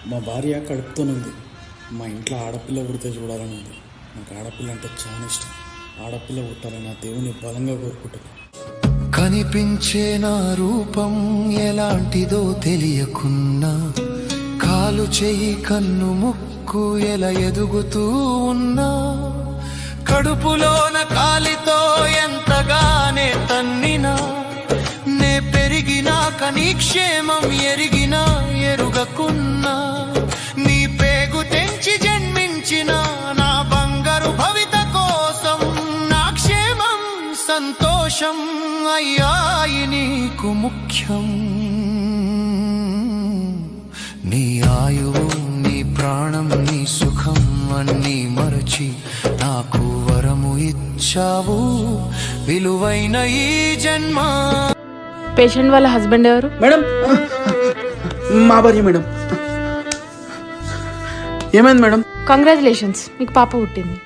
మా భార్య కడుపుతోనుంది. మా ఇంట్లో ఆడపిల్ల పుడితే చూడాలని ఉంది. నాకు ఆడపిల్ల అంటే చాలా ఇష్టం. ఆడపిల్ల పుట్టాలని ఆ దేవుని బలంగా కోరుకుంటుంది. కనిపించే నా రూపం ఎలాంటిదో తెలియకున్నా, కాలు చెయ్యి కన్ను ముక్కు ఎలా ఎదుగుతూ ఉన్నా, కడుపులోన కాలితో ఎంతగానే తన్నినా, నే పెరిగినాక నీ క్షేమం ఎరిగినా ఎరుగకున్నా, నీ పేగు తెంచి జన్మించిన నా బంగారు భవిత కోసం నా క్షేమం సంతోషం అయ్యాయి నీకు ముఖ్యం. నీ ఆయువు, నీ ప్రాణం, నీ సుఖం అన్నీ మరచి నాకు వరము ఇచ్చావు, విలువైన ఈ జన్మ. పేషెంట్ వాళ్ళ హస్బెండ్ ఎవరు మేడం? మా భార్య మేడం. ఏమైంది మేడం? కంగ్రాచులేషన్స్, మీకు పాప పుట్టింది.